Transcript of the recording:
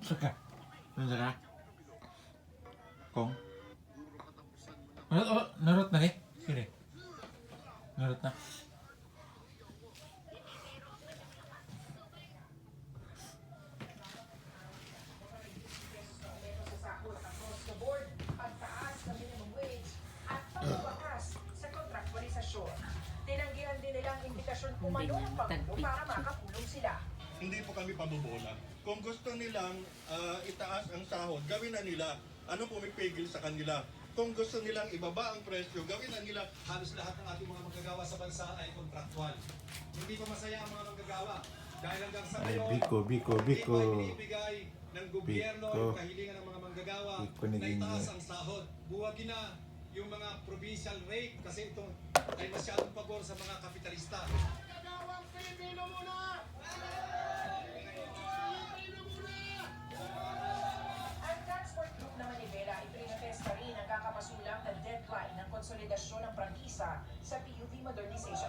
Saka. Saka. Kong. Narot na nih. Sini. Narot na. Tinanggihan din nila ang imbitasyon umano ng Pangulo para makapulong sila. Hindi po kami pabobola. Kung gusto nilang itaas ang sahod, gawin na nila. Ano pumipigil sa kanila? Kung gusto nilang ibaba ang presyo, gawin na nila. Halos lahat ng ating mga manggagawa sa bansa ay kontraktual. Hindi pa masaya ang mga manggagawa. Dahil hanggang sa Ay, ngayon, Biko. hindi pa ibinibigay ng gobyerno Biko. yung kahilingan ng mga manggagawa Biko na naging- itaas ang sahod. Buwagin na yung mga provincial rate kasi ito ay masyadong pagor sa mga kapitalista. Manggagawang Pilipino muna! Ang transport group na Manibela ay pinatesta rin ang kakamasulang na deadline ng konsolidasyon ng prangkisa sa PUV modernization